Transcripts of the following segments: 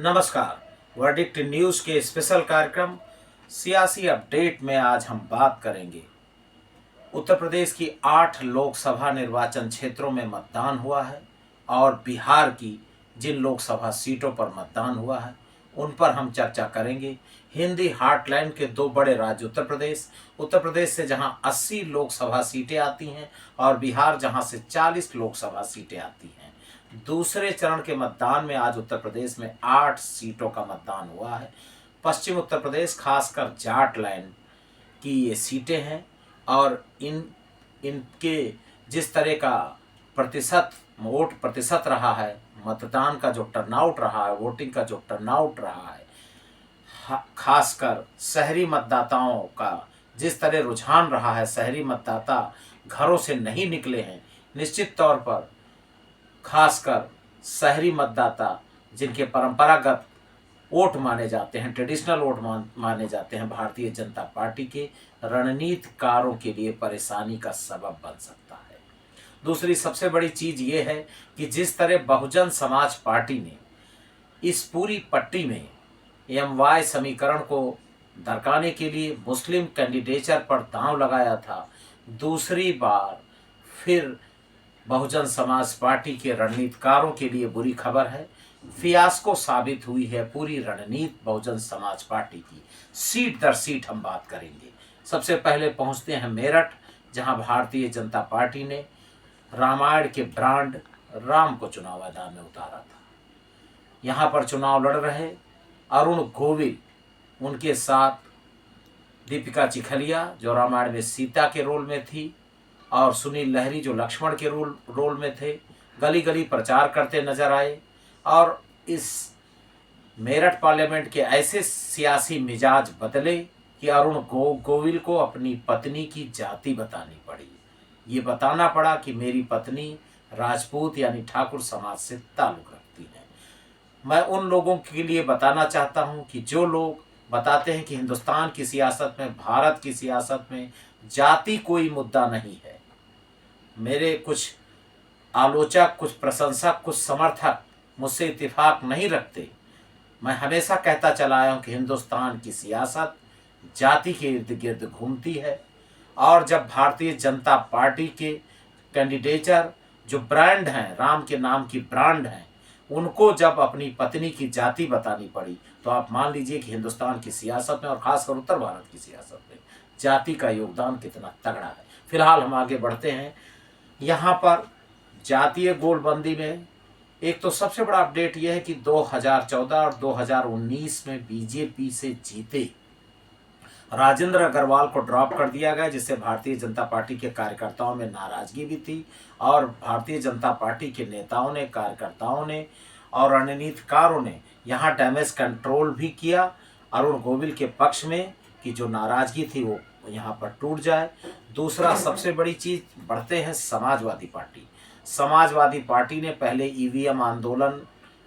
नमस्कार। Verdict news के special कार्यक्रम सियासी अपडेट में आज हम बात करेंगे उत्तर प्रदेश की 8 लोकसभा निर्वाचन क्षेत्रों में मतदान हुआ है और बिहार की जिन लोकसभा सीटों पर मतदान हुआ है उन पर हम चर्चा करेंगे। हिंदी हार्टलैंड के दो बड़े राज्य उत्तर प्रदेश से जहां 80 लोकसभा सीटें आती हैं और बिहार जहां से 40 लोकसभा सीटें आती हैं। दूसरे चरण के मतदान में आज उत्तर प्रदेश में 8 सीटों का मतदान हुआ है। पश्चिम उत्तर प्रदेश खासकर जाट लैंड की ये सीटें हैं और इनके जिस तरह का वोट प्रतिशत रहा है, मतदान का जो टर्नआउट रहा है, वोटिंग का जो टर्नआउट रहा है, खासकर शहरी मतदाताओं का जिस तरह रुझान रहा है, शहरी मतदाता घरों से नहीं निकले हैं। निश्चित तौर पर खासकर शहरी मतदाता जिनके परंपरागत वोट माने जाते हैं, ट्रेडिशनल वोट माने जाते हैं, भारतीय जनता पार्टी के रणनीतिकारों के लिए परेशानी का सबब बन सकता है। दूसरी सबसे बड़ी चीज ये है कि जिस तरह बहुजन समाज पार्टी ने इस पूरी पट्टी में MY समीकरण को दरकाने के लिए मुस्लिम कैंडिडेचर पर दांव लगाया था, दूसरी बार फिर बहुजन समाज पार्टी के रणनीतिकारों के लिए बुरी खबर है। फियास्को साबित हुई है पूरी रणनीति बहुजन समाज पार्टी की। सीट दर सीट हम बात करेंगे। सबसे पहले पहुंचते हैं मेरठ, जहां भारतीय जनता पार्टी ने रामायण के ब्रांड राम को चुनाव मैदान में उतारा था। यहां पर चुनाव लड़ रहे अरुण गोविल, उनके साथ दीपिका चिखलिया जो रामायण में सीता के रोल में थी और सुनील लहरी जो लक्ष्मण के रोल में थे, गली गली प्रचार करते नजर आए। और इस मेरठ पार्लियामेंट के ऐसे सियासी मिजाज बदले कि अरुण गोविल को अपनी पत्नी की जाति बतानी पड़ी। ये बताना पड़ा कि मेरी पत्नी राजपूत यानी ठाकुर समाज से ताल्लुक रखती है। मैं उन लोगों के लिए बताना चाहता हूं कि जो लोग बताते हैं कि हिंदुस्तान की सियासत में, भारत की सियासत में जाति कोई मुद्दा नहीं है, मेरे कुछ आलोचक, कुछ प्रशंसक, कुछ समर्थक मुझसे इत्तेफाक नहीं रखते। मैं हमेशा कहता चला आया हूं कि हिंदुस्तान की सियासत जाति के इर्द गिर्द घूमती है और जब भारतीय जनता पार्टी के कैंडिडेटर जो ब्रांड हैं, राम के नाम की ब्रांड हैं, उनको जब अपनी पत्नी की जाति बतानी पड़ी तो आप मान लीजिए कि हिंदुस्तान की सियासत में और खासकर उत्तर भारत की सियासत में जाति का योगदान कितना तगड़ा है। फिलहाल हम आगे बढ़ते हैं। यहाँ पर जातीय गोलबंदी में एक तो सबसे बड़ा अपडेट यह है कि 2014 और 2019 में बीजेपी से जीते राजेंद्र अग्रवाल को ड्रॉप कर दिया गया, जिससे भारतीय जनता पार्टी के कार्यकर्ताओं में नाराजगी भी थी और भारतीय जनता पार्टी के नेताओं ने, कार्यकर्ताओं ने और रणनीतिकारों ने यहाँ डैमेज कंट्रोल भी किया अरुण गोविल के पक्ष में कि जो नाराजगी थी वो यहाँ पर टूट जाए। दूसरा सबसे बड़ी चीज, बढ़ते हैं समाजवादी पार्टी। समाजवादी पार्टी ने पहले EVM आंदोलन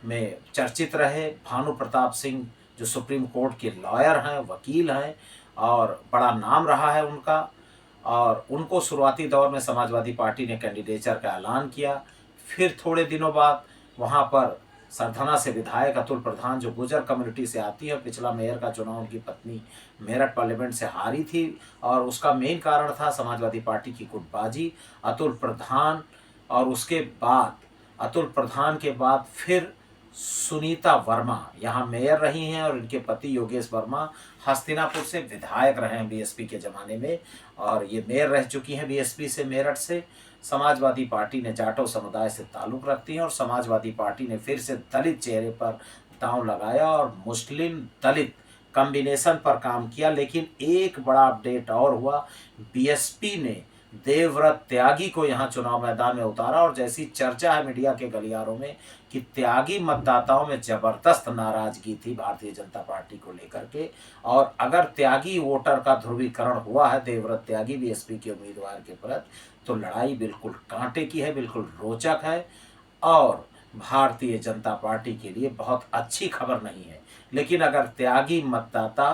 में चर्चित रहे भानु प्रताप सिंह जो सुप्रीम कोर्ट के लॉयर हैं, वकील हैं और बड़ा नाम रहा है उनका, और उनको शुरुआती दौर में समाजवादी पार्टी ने कैंडिडेचर का ऐलान किया। फिर थोड़े दिनों बाद वहाँ पर सरधना से विधायक अतुल प्रधान जो गुर्जर कम्युनिटी से आती है, पिछला मेयर का चुनाव उनकी पत्नी मेरठ पार्लियामेंट से हारी थी और उसका मेन कारण था समाजवादी पार्टी की गुटबाजी। अतुल प्रधान और उसके बाद अतुल प्रधान के बाद फिर सुनीता वर्मा यहाँ मेयर रही हैं और इनके पति योगेश वर्मा हस्तिनापुर से विधायक रहे हैं BSP के ज़माने में और ये मेयर रह चुकी हैं BSP से, मेरठ से। समाजवादी पार्टी ने जाटो समुदाय से ताल्लुक़ रखती हैं और समाजवादी पार्टी ने फिर से दलित चेहरे पर दांव लगाया और मुस्लिम दलित कॉम्बिनेशन पर काम किया। लेकिन एक बड़ा अपडेट और हुआ, BSP ने देवव्रत त्यागी को यहाँ चुनाव मैदान में उतारा और जैसी चर्चा है मीडिया के गलियारों में कि त्यागी मतदाताओं में जबरदस्त नाराजगी थी भारतीय जनता पार्टी को लेकर के, और अगर त्यागी वोटर का ध्रुवीकरण हुआ है देवव्रत त्यागी BSP के उम्मीदवार के प्रति, तो लड़ाई बिल्कुल कांटे की है, बिल्कुल रोचक है और भारतीय जनता पार्टी के लिए बहुत अच्छी खबर नहीं है। लेकिन अगर त्यागी मतदाता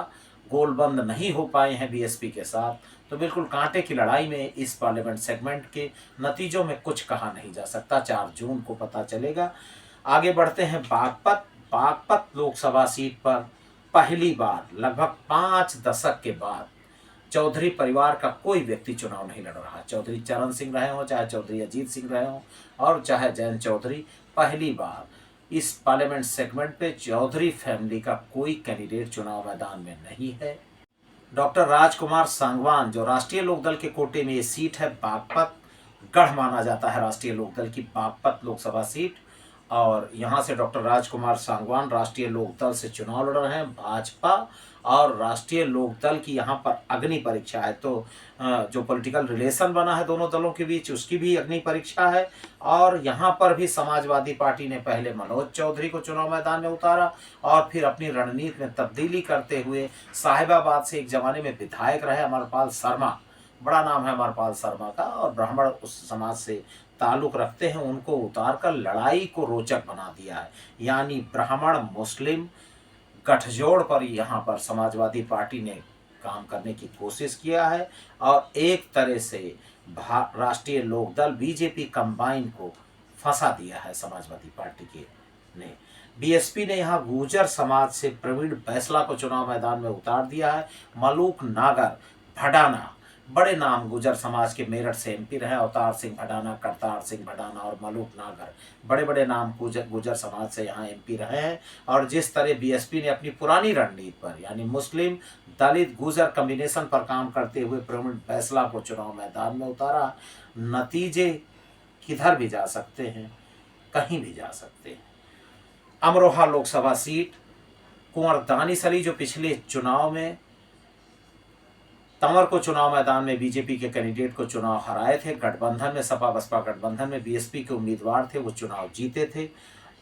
गोलबंद नहीं हो पाए हैं BSP के साथ, तो बिल्कुल कांटे की लड़ाई में इस पार्लियामेंट सेगमेंट के नतीजों में कुछ कहा नहीं जा सकता। 4 जून को पता चलेगा। आगे बढ़ते हैं बागपत। बागपत लोकसभा सीट पर पहली बार लगभग 5 दशक के बाद चौधरी परिवार का कोई व्यक्ति चुनाव नहीं लड़ रहा। चौधरी चरण सिंह रहे हों, चाहे चौधरी अजीत सिंह रहे हों और चाहे जयंत चौधरी, पहली बार इस पार्लियामेंट सेगमेंट पे चौधरी फैमिली का कोई कैंडिडेट चुनाव मैदान में नहीं है। डॉक्टर राजकुमार सांगवान, जो राष्ट्रीय लोकदल के कोटे में ये सीट है, बागपत गढ़ माना जाता है राष्ट्रीय लोकदल की बागपत लोकसभा सीट, और यहाँ से डॉक्टर राजकुमार सांगवान राष्ट्रीय लोकदल से चुनाव लड़ रहे हैं। भाजपा और राष्ट्रीय लोकदल की यहाँ पर अग्नि परीक्षा है, तो जो पॉलिटिकल रिलेशन बना है दोनों दलों के बीच उसकी भी अग्नि परीक्षा है। और यहाँ पर भी समाजवादी पार्टी ने पहले मनोज चौधरी को चुनाव मैदान में उतारा और फिर अपनी रणनीति में तब्दीली करते हुए साहिबाबाद से एक जमाने में विधायक रहे अमरपाल शर्मा, बड़ा नाम है अमरपाल शर्मा का, और ब्राह्मण उस समाज से ताल्लुक रखते हैं, उनको उतारकर लड़ाई को रोचक बना दिया है। यानी ब्राह्मण मुस्लिम गठजोड़ पर यहाँ पर समाजवादी पार्टी ने काम करने की कोशिश किया है और एक तरह से राष्ट्रीय लोकदल बीजेपी कंबाइन को फंसा दिया है समाजवादी पार्टी के ने। बीएसपी ने यहाँ गुर्जर समाज से प्रवीण बैसला को चुनाव मैदान में उतार दिया है। मलूक नागर भडाना, बड़े नाम गुर्जर समाज के, मेरठ से एमपी रहे अवतार सिंह भडाना, करतार सिंह भडाना और मलूक नागर, बड़े बड़े नाम गुर्जर समाज से यहाँ एमपी रहे हैं। और जिस तरह बीएसपी ने अपनी पुरानी रणनीति पर यानी मुस्लिम दलित गुर्जर कॉम्बिनेशन पर काम करते हुए प्रवीण बैसला को चुनाव मैदान में उतारा, नतीजे किधर भी जा सकते हैं, कहीं भी जा सकते हैं। अमरोहा लोकसभा सीट, कुंवर दानिश जो पिछले चुनाव में तंवर को चुनाव मैदान में बीजेपी के कैंडिडेट को चुनाव हराए थे, गठबंधन में सपा बसपा गठबंधन में बीएसपी के उम्मीदवार थे, वो चुनाव जीते थे।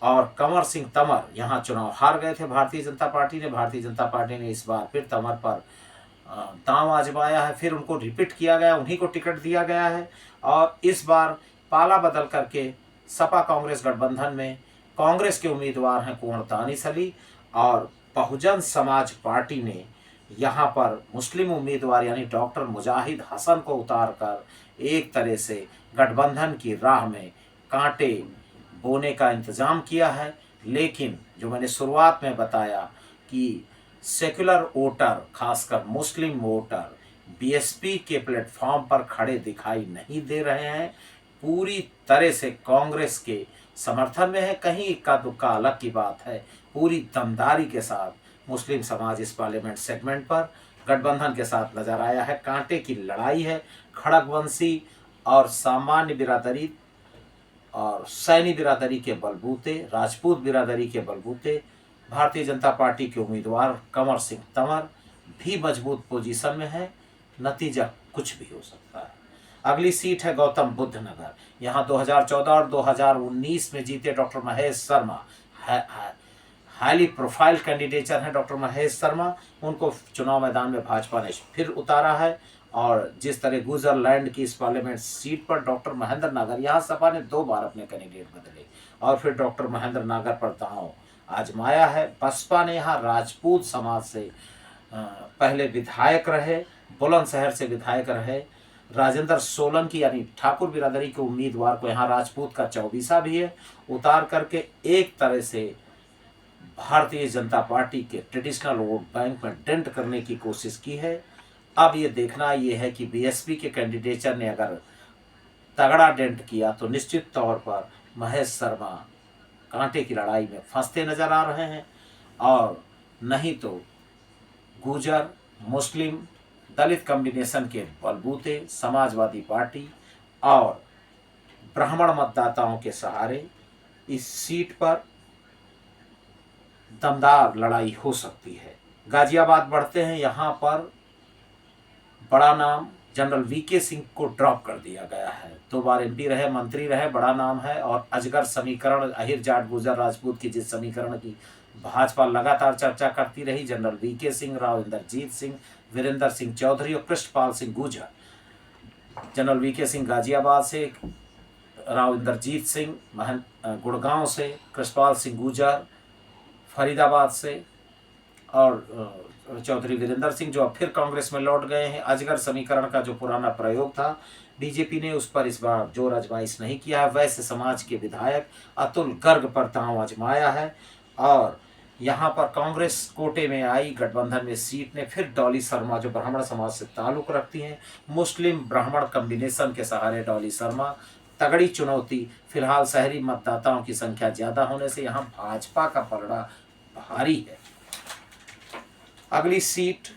और कंवर सिंह तंवर यहाँ चुनाव हार गए थे भारतीय जनता पार्टी ने। भारतीय जनता पार्टी ने इस बार फिर तंवर पर दांव आजमाया है, फिर उनको रिपीट किया गया, उन्हीं को टिकट दिया गया है। और इस बार पाला बदल करके सपा कांग्रेस गठबंधन में कांग्रेस के उम्मीदवार हैं कुंवर दानिश और बहुजन समाज पार्टी ने यहाँ पर मुस्लिम उम्मीदवार यानी डॉक्टर मुजाहिद हसन को उतारकर एक तरह से गठबंधन की राह में कांटे बोने का इंतज़ाम किया है। लेकिन जो मैंने शुरुआत में बताया कि सेक्युलर वोटर, खासकर मुस्लिम वोटर बीएसपी के प्लेटफॉर्म पर खड़े दिखाई नहीं दे रहे हैं, पूरी तरह से कांग्रेस के समर्थन में है। कहीं इक्का दुक्का अलग की बात है, पूरी दमदारी के साथ मुस्लिम समाज इस पार्लियामेंट सेगमेंट पर गठबंधन के साथ नजर आया है। कांटे की लड़ाई है। खड़गवंशी और सामान्य बिरादरी और सैनी बिरादरी के बलबूते, राजपूत बिरादरी के बलबूते भारतीय जनता पार्टी के उम्मीदवार कंवर सिंह तंवर भी मजबूत पोजीशन में है। नतीजा कुछ भी हो सकता है। अगली सीट है गौतम बुद्ध नगर। यहाँ 2014 और 2019 में जीते doctor Mahesh Sharma, highly profile candidature हैं डॉक्टर महेश शर्मा, उनको चुनाव मैदान में भाजपा ने फिर उतारा है। और जिस तरह गुजरलैंड की इस पार्लियामेंट सीट पर डॉक्टर महेंद्र नागर, यहाँ सपा ने 2 बार अपने कैंडिडेट बदले और फिर डॉक्टर महेंद्र नागर पर दांव आजमाया है। बसपा ने यहाँ राजपूत समाज से पहले विधायक रहे, बुलंदशहर से विधायक रहे राजेंद्र सोलंकी यानी ठाकुर बिरादरी के उम्मीदवार को, यहाँ राजपूत का 24वां भी है, उतार करके एक तरह से भारतीय जनता पार्टी के ट्रेडिशनल वोट बैंक में डेंट करने की कोशिश की है। अब ये देखना ये है कि बीएसपी के कैंडिडेचर ने अगर तगड़ा डेंट किया तो निश्चित तौर पर महेश शर्मा कांटे की लड़ाई में फंसते नजर आ रहे हैं, और नहीं तो गुर्जर मुस्लिम दलित कॉम्बिनेशन के बलबूते समाजवादी पार्टी और ब्राह्मण मतदाताओं के सहारे इस सीट पर दमदार लड़ाई हो सकती है। गाजियाबाद बढ़ते हैं। यहाँ पर बड़ा नाम जनरल वीके सिंह को ड्रॉप कर दिया गया है। 2 बार एमपी रहे, मंत्री रहे, बड़ा नाम है। और अजगर समीकरण, अहिर जाट गुर्जर राजपूत की जिस समीकरण की भाजपा लगातार चर्चा करती रही, जनरल वीके सिंह, राव इंदरजीत सिंह, वीरेंद्र सिंह चौधरी और कृष्णपाल सिंह गुर्जर। जनरल वीके सिंह गाजियाबाद से, राव इंदरजीत सिंह गुड़गांव से, कृष्णपाल सिंह गुर्जर फरीदाबाद से और चौधरी वीरेंद्र सिंह जो अब फिर कांग्रेस में लौट गए हैं। अजगर समीकरण का जो पुराना प्रयोग था, बीजेपी ने उस पर इस बार जोर आजमाइश नहीं किया है। वैश्य समाज के विधायक अतुल गर्ग पर दांव आजमाया है और यहाँ पर कांग्रेस कोटे में आई गठबंधन में सीट ने फिर डॉली शर्मा जो ब्राह्मण समाज से ताल्लुक रखती हैं, मुस्लिम ब्राह्मण कॉम्बिनेशन के सहारे डॉली शर्मा तगड़ी चुनौती। फिलहाल शहरी मतदाताओं की संख्या ज्यादा होने से यहाँ भाजपा का पलड़ा भारी है। अगली सीट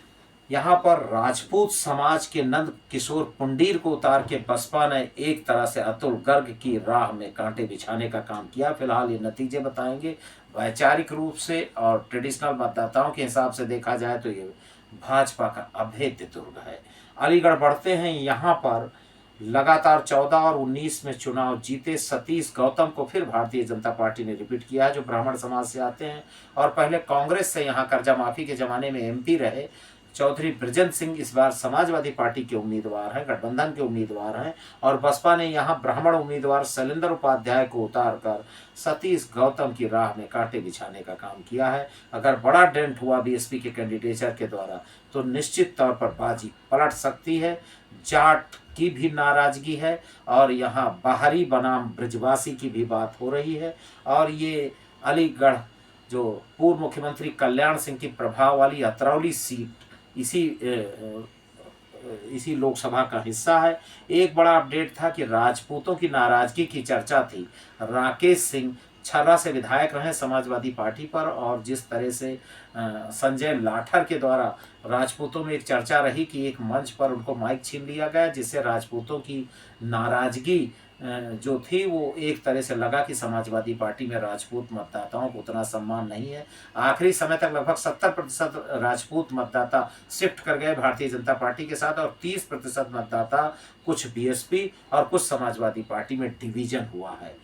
यहाँ पर राजपूत समाज के नंद किशोर पुंडीर को उतार के बसपा ने एक तरह से अतुल गर्ग की राह में कांटे बिछाने का काम किया। फिलहाल ये नतीजे बताएंगे। वैचारिक रूप से और ट्रेडिशनल मतदाताओं के हिसाब से देखा जाए तो ये भाजपा का अभेद्य दुर्ग है। अलीगढ़ बढ़ते हैं। यहाँ पर लगातार 14 और 19 में चुनाव जीते सतीश गौतम को फिर भारतीय जनता पार्टी ने रिपीट किया है, जो ब्राह्मण समाज से आते हैं और पहले कांग्रेस से यहाँ कर्जा माफी के जमाने में एमपी रहे। चौधरी बृजेंद्र सिंह इस बार समाजवादी पार्टी के उम्मीदवार हैं, गठबंधन के उम्मीदवार हैं और बसपा ने यहाँ ब्राह्मण उम्मीदवार शैलेंद्र उपाध्याय को उतार कर सतीश गौतम की राह में कांटे बिछाने का काम किया है। अगर बड़ा डेंट हुआ बीएसपी के कैंडिडेचर के द्वारा तो निश्चित तौर पर बाजी पलट सकती है। जाट की भी नाराजगी है और यहाँ बाहरी बनाम ब्रजवासी की भी बात हो रही है और ये अलीगढ़ जो पूर्व मुख्यमंत्री कल्याण सिंह की प्रभाव वाली अतरौली सीट इसी लोकसभा का हिस्सा है। एक बड़ा अपडेट था कि राजपूतों की नाराजगी की चर्चा थी। राकेश सिंह छर्रा से विधायक रहे समाजवादी पार्टी पर और जिस तरह से संजय लाठर के द्वारा राजपूतों में एक चर्चा रही कि एक मंच पर उनको माइक छीन लिया गया, जिससे राजपूतों की नाराजगी जो थी वो एक तरह से लगा कि समाजवादी पार्टी में राजपूत मतदाताओं को उतना सम्मान नहीं है। आखिरी समय तक लगभग 70% राजपूत मतदाता शिफ्ट कर गए भारतीय जनता पार्टी के साथ और 30% मतदाता कुछ बीएसपी और कुछ समाजवादी पार्टी में डिवीजन हुआ है।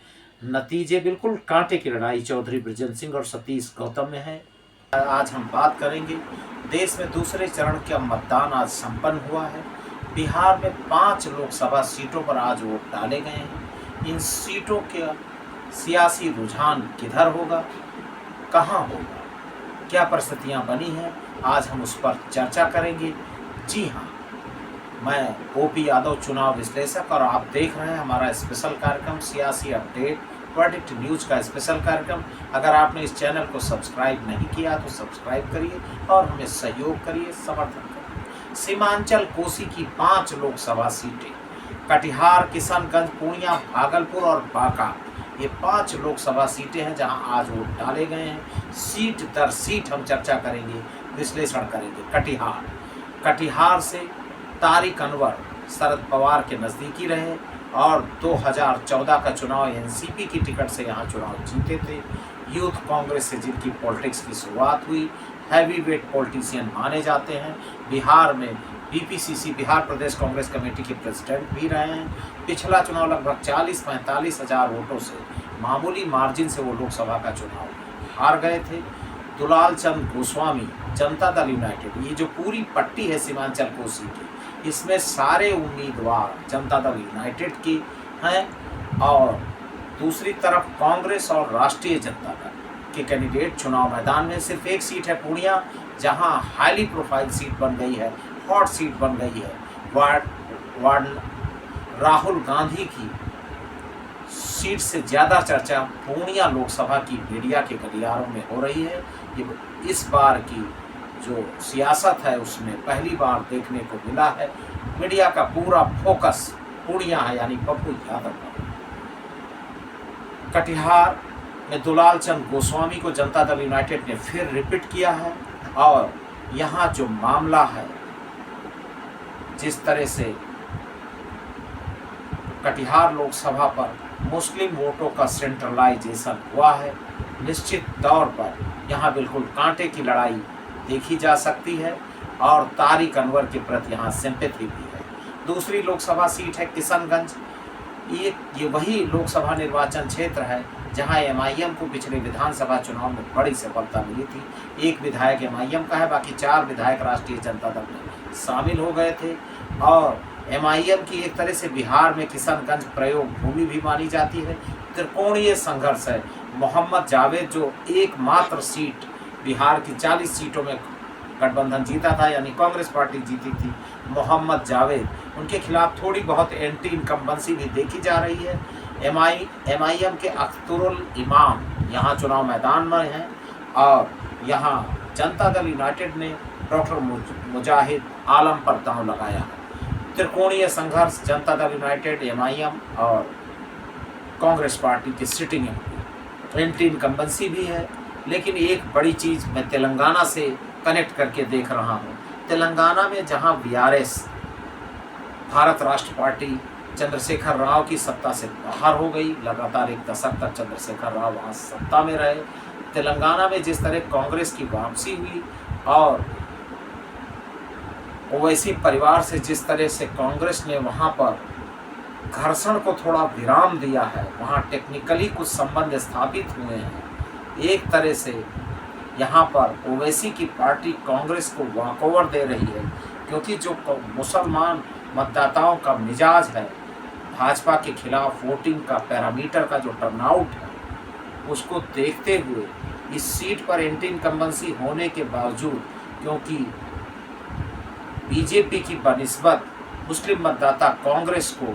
नतीजे बिल्कुल कांटे की लड़ाई चौधरी बृजेंद्र सिंह और सतीश गौतम में है। आज हम बात करेंगे देश में दूसरे चरण का मतदान आज संपन्न हुआ है। बिहार में 5 लोकसभा सीटों पर आज वोट डाले गए हैं। इन सीटों का सियासी रुझान किधर होगा, कहां होगा, क्या परिस्थितियां बनी हैं, आज हम उस पर चर्चा करेंगे। जी हाँ, मैं ओपी यादव चुनाव विश्लेषक और आप देख रहे हैं हमारा स्पेशल कार्यक्रम सियासी अपडेट वर्डिक्ट न्यूज का स्पेशल कार्यक्रम। अगर आपने इस चैनल को सब्सक्राइब नहीं किया तो सब्सक्राइब करिए और हमें सहयोग करिए, समर्थन करिए। सीमांचल कोसी की 5 लोकसभा सीटें कटिहार, किशनगंज, पूर्णिया, भागलपुर और बांका, ये 5 लोकसभा सीटें हैं जहां आज वोट डाले गए हैं। सीट दर सीट हम चर्चा करेंगे, विश्लेषण करेंगे। कटिहार से तारिक अनवर शरद पवार के नज़दीकी रहे और 2014 का चुनाव एनसीपी की टिकट से यहाँ चुनाव जीते थे। यूथ कांग्रेस से जिनकी पॉलिटिक्स की शुरुआत हुई, हैवी वेट पॉलिटिशियन माने जाते हैं। बिहार में बीपीसीसी बिहार प्रदेश कांग्रेस कमेटी के प्रेसिडेंट भी रहे हैं। पिछला चुनाव लगभग 40-45 हज़ार वोटों से मामूली मार्जिन से वो लोकसभा का चुनाव हार गए थे। दुलाल चंद गोस्वामी जनता दल यूनाइटेड, ये जो पूरी पट्टी है सीमांचल कोसी की, इसमें सारे उम्मीदवार जनता दल यूनाइटेड की हैं और दूसरी तरफ कांग्रेस और राष्ट्रीय जनता दल के कैंडिडेट चुनाव मैदान में। सिर्फ एक सीट है पूर्णिया, जहां हाईली प्रोफाइल सीट बन गई है, हॉट सीट बन गई है। वार्ड राहुल गांधी की सीट से ज़्यादा चर्चा पूर्णिया लोकसभा की मीडिया के गलियारों में हो रही है। ये इस बार की जो सियासत है उसमें पहली बार देखने को मिला है। मीडिया का पूरा फोकस पूर्णिया है, यानी पप्पू यादव पर। कटिहार में दुलाल चंद गोस्वामी को जनता दल यूनाइटेड ने फिर रिपीट किया है और यहाँ जो मामला है, जिस तरह से कटिहार लोकसभा पर मुस्लिम वोटों का सेंट्रलाइजेशन हुआ है, निश्चित तौर पर यहाँ बिल्कुल कांटे की लड़ाई देखी जा सकती है और तारिक अनवर के प्रति यहाँ सिंपैथी भी है। दूसरी लोकसभा सीट है किशनगंज। ये वही लोकसभा निर्वाचन क्षेत्र है जहां एमआईएम को पिछले विधानसभा चुनाव में बड़ी सफलता मिली थी। एक विधायक एमआईएम का है, बाकी 4 विधायक राष्ट्रीय जनता दल में शामिल हो गए थे और एमआईएम की एक तरह से बिहार में किशनगंज प्रयोग भूमि भी मानी जाती है। त्रिकोणीय संघर्ष है। मोहम्मद जावेद जो एकमात्र सीट बिहार की 40 सीटों में गठबंधन जीता था, यानी कांग्रेस पार्टी जीती थी, मोहम्मद जावेद, उनके खिलाफ थोड़ी बहुत एंटी इनकम्बेंसी भी देखी जा रही है। एमआईएम के अख्तरुल इमाम यहाँ चुनाव मैदान में हैं और यहाँ जनता दल यूनाइटेड ने डॉक्टर मुजाहिद आलम पर दांव लगाया है। त्रिकोणीय संघर्ष जनता दल यूनाइटेड, एमआईएम और कांग्रेस पार्टी की सिटिंग एंटी इनकम्बेंसी भी है। लेकिन एक बड़ी चीज़ मैं तेलंगाना से कनेक्ट करके देख रहा हूँ। तेलंगाना में जहाँ बीआरएस भारत राष्ट्र पार्टी चंद्रशेखर राव की सत्ता से बाहर हो गई, लगातार एक दशक तक चंद्रशेखर राव वहाँ सत्ता में रहे। तेलंगाना में जिस तरह कांग्रेस की वापसी हुई और ओवैसी परिवार से जिस तरह से कांग्रेस ने वहाँ पर घर्षण को थोड़ा विराम दिया है, वहाँ टेक्निकली कुछ संबंध स्थापित हुए हैं। एक तरह से यहाँ पर ओवैसी की पार्टी कांग्रेस को वॉकओवर दे रही है, क्योंकि जो मुसलमान मतदाताओं का मिजाज है, भाजपा के खिलाफ वोटिंग का पैरामीटर का जो टर्नआउट है, उसको देखते हुए इस सीट पर एंटी इनकम्बेंसी होने के बावजूद, क्योंकि बीजेपी की बनिस्बत मुस्लिम मतदाता कांग्रेस को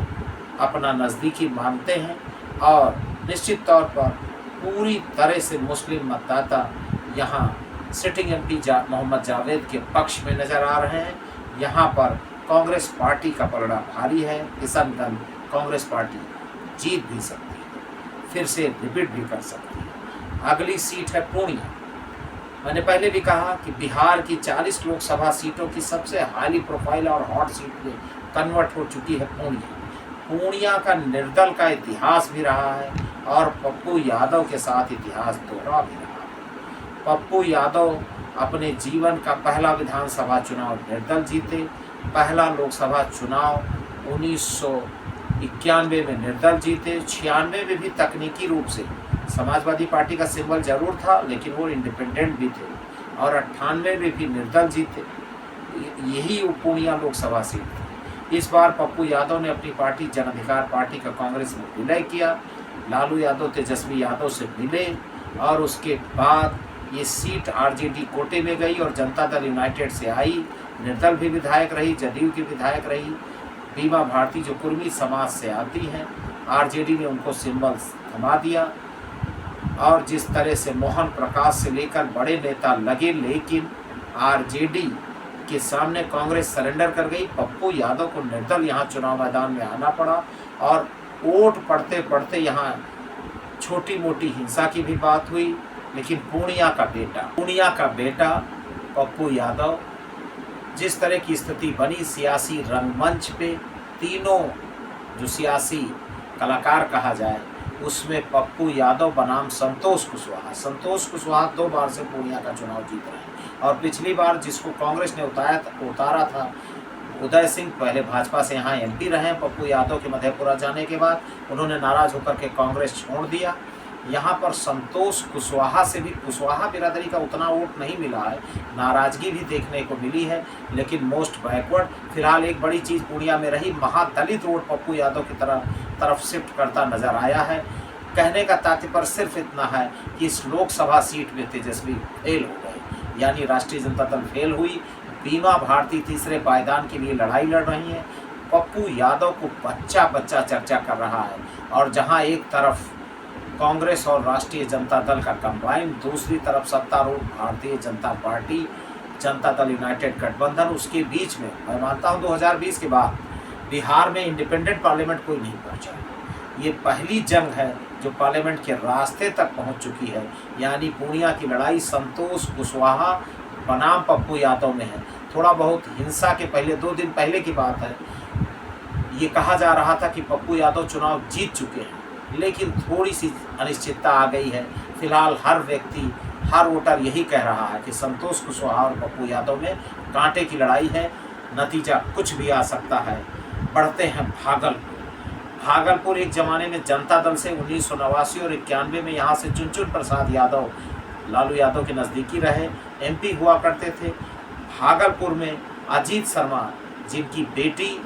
अपना नज़दीकी मानते हैं और निश्चित तौर पर पूरी तरह से मुस्लिम मतदाता यहाँ सिटिंग एमपी मोहम्मद जावेद के पक्ष में नज़र आ रहे हैं। यहाँ पर कांग्रेस पार्टी का पलड़ा भारी है। किशनगंज कांग्रेस पार्टी जीत भी सकती है, फिर से रिपीट भी कर सकती है। अगली सीट है पूर्णिया। मैंने पहले भी कहा कि बिहार की 40 लोकसभा सीटों की सबसे हाईली प्रोफाइल और हॉट सीट में कन्वर्ट हो चुकी है पूर्णिया। पूर्णिया का निर्दल का इतिहास भी रहा है और पप्पू यादव के साथ इतिहास दोहरा भी रहा है। पप्पू यादव अपने जीवन का पहला विधानसभा चुनाव निर्दल जीते। पहला लोकसभा चुनाव 1991 में निर्दल जीते। 96 में भी तकनीकी रूप से समाजवादी पार्टी का सिंबल जरूर था, लेकिन वो इंडिपेंडेंट भी थे। और 98 में भी निर्दल जीते। यही पूर्णिया लोकसभा सीट थी। इस बार पप्पू यादव ने अपनी पार्टी जन अधिकार पार्टी का कांग्रेस में विलय किया। लालू यादव तेजस्वी यादव से मिले और उसके बाद ये सीट आरजेडी कोटे में गई और जनता दल यूनाइटेड से आई। निर्दल भी विधायक रही, जदयू की विधायक रही। बीमा भारती जो कुर्मी समाज से आती हैं, आरजेडी ने उनको सिंबल थमा दिया। और जिस तरह से मोहन प्रकाश से लेकर बड़े नेता लगे, लेकिन आरजेडी के सामने कांग्रेस सरेंडर कर गई। पप्पू यादव को निर्दल यहाँ चुनाव मैदान में आना पड़ा और वोट पड़ते पड़ते यहाँ छोटी मोटी हिंसा की भी बात हुई। लेकिन पूर्णिया का बेटा पप्पू यादव, जिस तरह की स्थिति बनी सियासी रंगमंच पे, तीनों जो सियासी कलाकार कहा जाए उसमें पप्पू यादव बनाम संतोष कुशवाहा 2 बार से पूर्णिया का चुनाव जीत रहे हैं। और पिछली बार जिसको कांग्रेस ने उतारा था, उदय सिंह, पहले भाजपा से यहाँ एमपी रहे हैं। पप्पू यादव के मधेपुरा जाने के बाद उन्होंने नाराज होकर के कांग्रेस छोड़ दिया। यहाँ पर संतोष कुशवाहा से भी कुशवाहा बिरादरी का उतना वोट नहीं मिला है, नाराजगी भी देखने को मिली है। लेकिन मोस्ट बैकवर्ड फिलहाल एक बड़ी चीज़ पूर्णिया में रही, महादलित वोट पप्पू यादव की तरफ शिफ्ट करता नजर आया है। कहने का तात्पर्य सिर्फ इतना है कि इस लोकसभा सीट में तेजस्वी फेल हो गए, यानी राष्ट्रीय जनता दल फेल हुई। बीमा भारती तीसरे पायदान के लिए लड़ाई लड़ रही है। पप्पू यादव को बच्चा चर्चा कर रहा है। और जहां एक तरफ कांग्रेस और राष्ट्रीय जनता दल का कंबाइन, दूसरी तरफ सत्तारूढ़ भारतीय जनता पार्टी जनता दल यूनाइटेड गठबंधन, उसके बीच में मैं मानता हूं 2020 के बाद बिहार में इंडिपेंडेंट पार्लियामेंट कोई नहीं पहुंचा। ये पहली जंग है जो पार्लियामेंट के रास्ते तक पहुंच चुकी है। यानी पूर्णिया की लड़ाई संतोष कुशवाहा बनाम पप्पू यादव में है। थोड़ा बहुत हिंसा के पहले 2 दिन पहले की बात है, ये कहा जा रहा था कि पप्पू यादव चुनाव जीत चुके हैं, लेकिन थोड़ी सी अनिश्चितता आ गई है। फिलहाल हर वोटर यही कह रहा है कि संतोष कुशवाहा और पप्पू यादव में कांटे की लड़ाई है, नतीजा कुछ भी आ सकता है। बढ़ते हैं भागलपुर एक ज़माने में जनता दल से 1989 और 91 में यहाँ से चुनचुन प्रसाद यादव लालू यादव के नज़दीकी रहे, एमपी हुआ करते थे। भागलपुर में अजीत शर्मा, जिनकी बेटी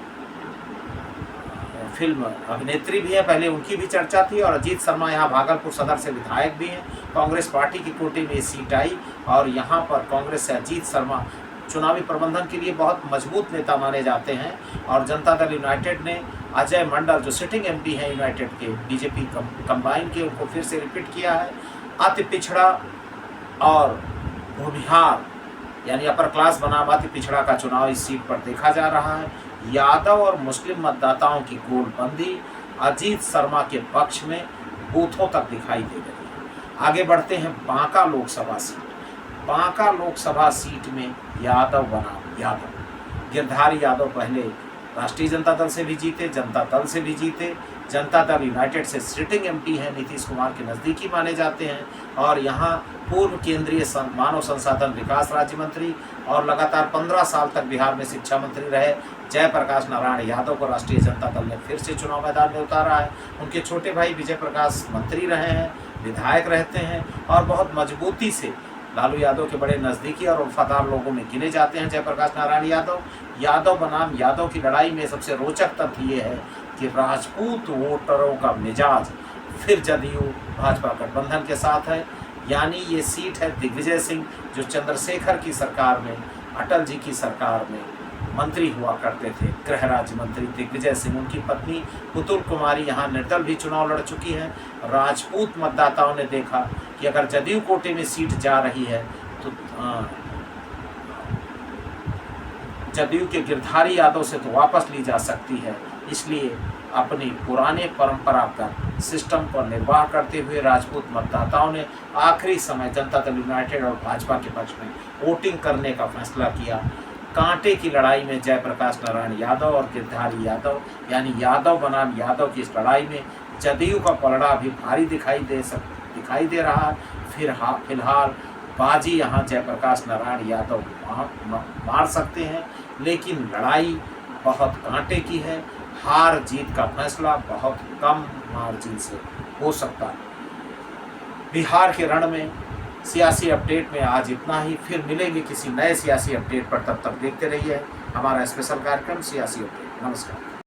फिल्म अभिनेत्री भी है, पहले उनकी भी चर्चा थी। और अजीत शर्मा यहाँ भागलपुर सदर से विधायक भी हैं। कांग्रेस पार्टी की कोटे में ये सीट आई और यहाँ पर कांग्रेस से अजीत शर्मा चुनावी प्रबंधन के लिए बहुत मजबूत नेता माने जाते हैं। और जनता दल यूनाइटेड ने अजय मंडल, जो सिटिंग एमपी हैं यूनाइटेड के, बीजेपी कंबाइन के, उनको फिर से रिपीट किया है। अति पिछड़ा और भूमिहार यानी अपर क्लास बनाम पिछड़ा का चुनाव इस सीट पर देखा जा रहा है। यादव और मुस्लिम मतदाताओं की गोलबंदी अजीत शर्मा के पक्ष में बूथों तक दिखाई दे रही है। आगे बढ़ते हैं बांका लोकसभा सीट। बांका लोकसभा सीट में यादव बनाम यादव। गिरधारी यादव पहले राष्ट्रीय जनता दल से भी जीते, जनता दल से भी जीते। जनता दल यूनाइटेड से सिटिंग एमपी हैं, नीतीश कुमार के नज़दीकी माने जाते हैं और यहाँ पूर्व केंद्रीय मानव संसाधन विकास राज्य मंत्री और लगातार 15 साल तक बिहार में शिक्षा मंत्री रहे जयप्रकाश नारायण यादव को राष्ट्रीय जनता दल ने फिर से चुनाव मैदान में उतारा है। उनके छोटे भाई विजय प्रकाश मंत्री रहे हैं, विधायक रहते हैं और बहुत मजबूती से लालू यादव के बड़े नज़दीकी और वफादार लोगों में गिने जाते हैं जयप्रकाश नारायण यादव। यादव बनाम यादव की लड़ाई में सबसे रोचक तथ्य ये है कि राजपूत वोटरों का मिजाज फिर जदयू भाजपा गठबंधन के साथ है। यानी ये सीट है दिग्विजय सिंह जो चंद्रशेखर की सरकार में, अटल जी की सरकार में मंत्री हुआ करते थे, गृह राज्य मंत्री दिग्विजय सिंह। उनकी पत्नी पुतुल कुमारी यहाँ निर्दल भी चुनाव लड़ चुकी हैं। राजपूत मतदाताओं ने देखा कि अगर जदयू कोटे में सीट जा रही है तो जदयू के गिरधारी यादव से तो वापस ली जा सकती है, इसलिए अपनी पुराने परंपरागत सिस्टम पर निर्वाह करते हुए राजपूत मतदाताओं ने आखिरी समय जनता दल यूनाइटेड और भाजपा के पक्ष में वोटिंग करने का फैसला किया। कांटे की लड़ाई में जयप्रकाश नारायण यादव और गिरधारी यादव यानी यादव बनाम यादव की इस लड़ाई में जदयू का पलड़ा अभी भारी दिखाई दे रहा है। फिलहाल बाजी यहाँ जयप्रकाश नारायण यादव मार सकते हैं, लेकिन लड़ाई बहुत कांटे की है। हार जीत का फैसला बहुत कम मार्जिन से हो सकता है। बिहार के रण में सियासी अपडेट में आज इतना ही। फिर मिलेंगे किसी नए सियासी अपडेट पर, तब तक देखते रहिए हमारा स्पेशल कार्यक्रम सियासी अपडेट। नमस्कार।